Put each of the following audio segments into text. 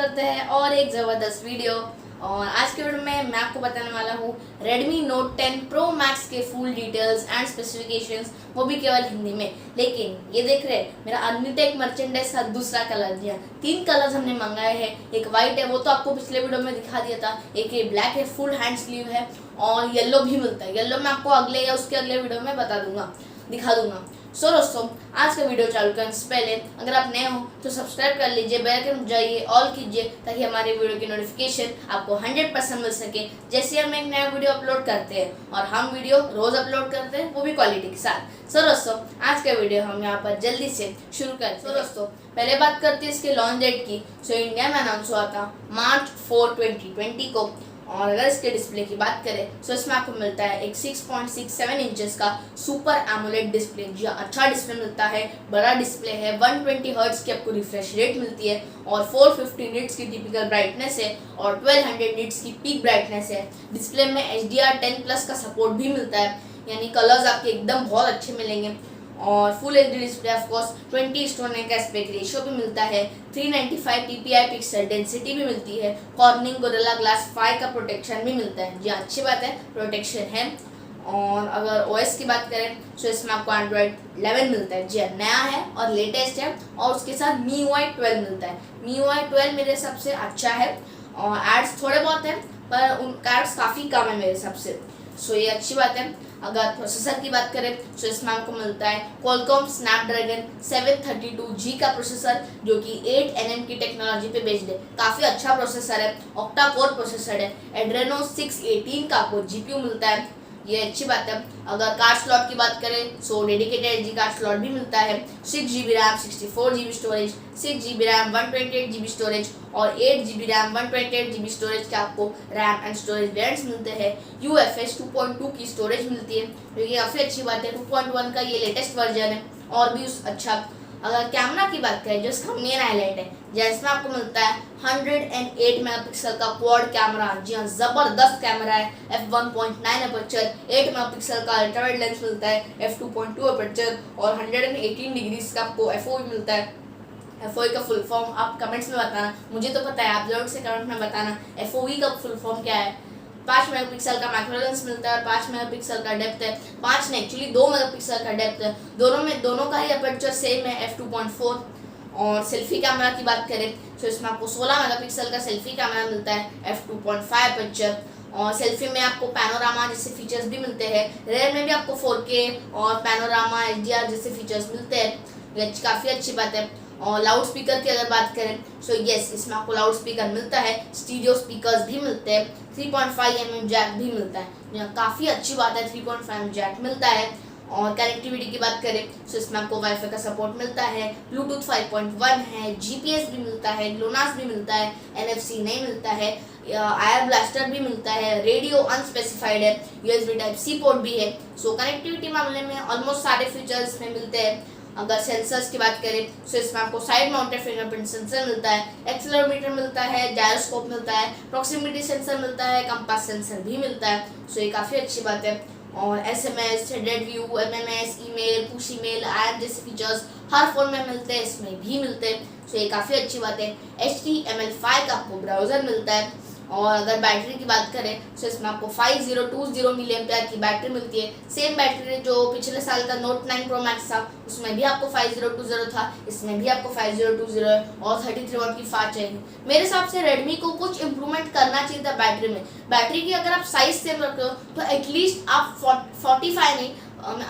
करते हैं और एक ज़बरदस्त वीडियो। और आज के वीडियो में मैं आपको बताने वाला हूँ Redmi Note 10 Pro Max के फुल डिटेल्स एंड स्पेसिफिकेशंस, वो भी केवल हिंदी में। लेकिन ये देख रहे हैं मेरा अर्निटेक मर्चेंडाइज का दूसरा कलर दिया। 3 कलर्स हमने मंगाए हैं। एक वाइट है, वो तो आपको पिछले वीडियो में दिखा दिया था। एक ये ब्लैक है, फुल हैंड स्लीव है, और येलो भी मिलता है। येलो मैं आपको अगले या उसके अगले वीडियो में दिखा दूंगा। सो दोस्तों, आज का वीडियो चालू करने से पहले अगर आप नए हो तो सब्सक्राइब कर लीजिए, बेल आइकन जाइए, ऑल कीजिए, ताकि हमारे वीडियो की नोटिफिकेशन आपको 100% मिल सके जैसे हम एक नया वीडियो अपलोड करते हैं। और हम वीडियो रोज अपलोड करते हैं, वो भी क्वालिटी के साथ। सो दोस्तों, आज का वीडियो हम यहाँ पर जल्दी से शुरू करते हैं। दोस्तों, पहले बात करते हैं इसके लॉन्च डेट की। सो इंडिया में अनाउंस हुआ था मार्च 4, 2020 को। और अगर इसके डिस्प्ले की बात करें तो इसमें आपको मिलता है एक 6.67 इंचेस का सुपर एमोलेड डिस्प्ले। जी अच्छा डिस्प्ले मिलता है, बड़ा डिस्प्ले है। 120 हर्ट्ज की आपको रिफ्रेश रेट मिलती है, और 450 निट्स की टिपिकल ब्राइटनेस है, और 1200 निट्स की पीक ब्राइटनेस है। डिस्प्ले में HDR10+ का सपोर्ट भी मिलता है, यानी कलर्स आपके एकदम बहुत अच्छे मिलेंगे। और full HD display of course 20:9 का एस्पेक्ट रेशियो भी मिलता है। 395 ppi पिक्सल डेंसिटी भी मिलती है। कॉर्निंग गोरिल्ला ग्लास 5 का प्रोटेक्शन भी मिलता है। जी अच्छी बात है, प्रोटेक्शन है। और अगर OS की बात करें तो इसमें आपको Android 11 मिलता है। जी नया है और लेटेस्ट है, और उसके साथ MIUI 12 मिलता है। MIUI 12 मेरे हिसाब से अच्छा है, और एड्स थोड़े बहुत हैं, पर उन एड्स काफ़ी कम है मेरे हिसाब से। सो ये अच्छी बात है। अगर प्रोसेसर की बात करें तो इसमें आपको मिलता है Qualcomm Snapdragon 732G का प्रोसेसर, जो कि 8nm की टेक्नोलॉजी पे बेस्ड है। काफ़ी अच्छा प्रोसेसर है, ऑक्टा कोर प्रोसेसर है। Adreno 618 का आपको GPU मिलता है, ये अच्छी बात है। अगर कार्ड स्लॉट की बात करें so dedicated SD card slot भी मिलता है। 6GB RAM, 64GB storage, 6GB RAM, 128GB storage, और 8GB रैम, 128GB स्टोरेज के आपको रैम एंड स्टोरेज वेरिएंट्स मिलते हैं। UFS 2.2 की स्टोरेज मिलती है, जो कि काफ़ी अच्छी बात है। 2.1 का ये लेटेस्ट वर्जन है, और भी अच्छा। अगर कैमरा की बात करें, जो इसका मेन हाईलाइट है, जिसमें आपको मिलता है 108 मेगापिक्सल का क्वाड कैमरा। जी हाँ, ज़बरदस्त कैमरा है। f1.9 अपर्चर, 8 मेगापिक्सल का अल्ट्रावाइड लेंस मिलता है, f2.2 अपर्चर, और 118 डिग्रीज का आपको FOV मिलता है। FOV का फुल फॉर्म आप कमेंट्स में बताना, मुझे तो पता है, आप जरूर से कमेंट में बताना FOV का फुल फॉर्म क्या है। 5 मेगापिक्सल का मैक्रो लेंस मिलता है, और 5 मेगापिक्सल का डेप्थ है। 5 नहीं, एक्चुअली 2 मेगापिक्सल का डेप्थ है। दोनों का ही अपर्चर सेम है, f2.4। और सेल्फी कैमरा की बात करें तो इसमें आपको 16 मेगापिक्सल का सेल्फी कैमरा मिलता है, f2.5 अपर्चर। और सेल्फी में आपको पैनोरामा जैसे फीचर्स भी मिलते हैं। रेयर में भी आपको 4K और पैनोरामा HDR जैसे फीचर्स मिलते हैं, ये काफ़ी अच्छी बात है। और लाउड स्पीकर की अगर बात करें सो यस, इसमें आपको लाउड स्पीकर मिलता है। स्टीरियो स्पीकर्स भी मिलते हैं। 3.5mm जैक भी मिलता है, काफ़ी अच्छी बात है। 3.5mm जैक मिलता है। और कनेक्टिविटी की बात करें तो इसमें आपको वाईफाई का सपोर्ट मिलता है। ब्लूटूथ 5.1 है, GPS भी मिलता है, GLONASS भी मिलता है, NFC नहीं मिलता है, आयर ब्लास्टर भी मिलता है, रेडियो अनस्पेसिफाइड है, USB Type-C पोर्ट भी है। सो कनेक्टिविटी मामले में ऑलमोस्ट सारे फीचर्स इसमें मिलते हैं। अगर सेंसर्स की बात करें तो इसमें आपको साइड माउंटेड फिंगरप्रिंट सेंसर मिलता है, एक्सेलेरोमीटर मिलता है, जायरोस्कोप मिलता है, प्रॉक्सिमिटी सेंसर मिलता है, कंपास सेंसर भी मिलता है। सो ये काफ़ी अच्छी बात है। और SMS, threaded view, MMS, email, push email, app जैसे फीचर्स हर फोन में मिलते हैं, इसमें भी मिलते हैं। सो ये काफ़ी अच्छी बात है। HTML5 का आपको ब्राउज़र मिलता है। और अगर बैटरी की बात करें तो इसमें आपको 5020 mAh की बैटरी मिलती है। सेम बैटरी जो पिछले साल का Note 9 Pro Max था, उसमें भी आपको 5020 था, इसमें भी आपको 5020 है, और 33 वाट की फास्ट चाहिए। मेरे हिसाब से Redmi को कुछ इंप्रूवमेंट करना चाहिए था बैटरी में। बैटरी की अगर आप साइज सेम रखते हो तो एटलीस्ट आप 45 नहीं,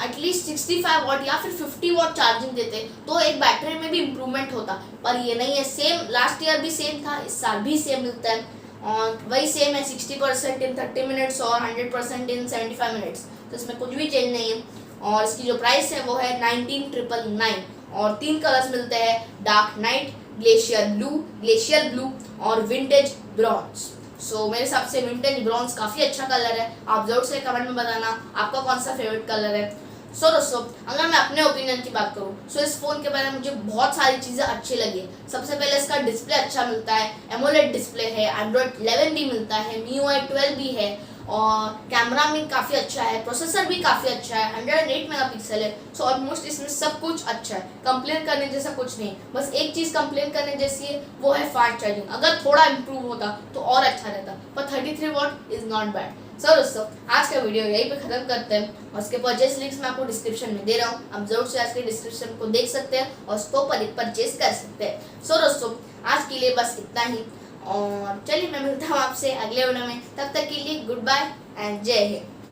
एटलीस्ट 65 वाट या फिर 50 वाट चार्जिंग देते तो एक बैटरी में भी इम्प्रूवमेंट होता, पर ये नहीं है। सेम लास्ट ईयर भी सेम था, इस साल भी सेम मिलता है, और वही सेम है। 60% इन 30 मिनट्स और 100% इन 75 मिनट्स, तो इसमें कुछ भी चेंज नहीं है। और इसकी जो प्राइस है वो है 19,999, और 3 कलर्स मिलते हैं, डार्क नाइट, ग्लेशियर ब्लू और विंटेज ब्रॉन्ज। सो मेरे हिसाब से विंटेज ब्रॉन्ज काफ़ी अच्छा कलर है। आप जरूर से कमेंट में बताना आपका कौन सा फेवरेट कलर है। सो दोस्तों, अगर मैं अपने ओपिनियन की बात करूँ सो इस फ़ोन के बारे में मुझे बहुत सारी चीज़ें अच्छी लगी। सबसे पहले इसका डिस्प्ले अच्छा मिलता है, एमोलेड डिस्प्ले है, Android 11 भी मिलता है, MIUI 12 भी है, और कैमरा में काफ़ी अच्छा है, प्रोसेसर भी काफ़ी अच्छा है, 108 मेगापिक्सल है। सो ऑलमोस्ट इसमें सब कुछ अच्छा है, कंप्लेन करने जैसा कुछ नहीं। बस एक चीज़ कंप्लेन करने जैसी है, वो है फास्ट चार्जिंग। अगर थोड़ा इम्प्रूव होता तो और अच्छा रहता, पर 33 वॉट इज़ नॉट बैड। सो दोस्तों, आज का वीडियो यहीं पे ख़त्म करते हैं और उसके परचेज लिंक्स मैं आपको डिस्क्रिप्शन में दे रहा हूँ। आप जरूर से आज के डिस्क्रिप्शन को देख सकते हैं और उसको परचेज कर सकते हैं। सो दोस्तों, आज के लिए बस इतना ही, और चलिए मैं मिलता हूँ आपसे अगले वीडियो में। तब तक के लिए गुड बाय एंड जय हिंद।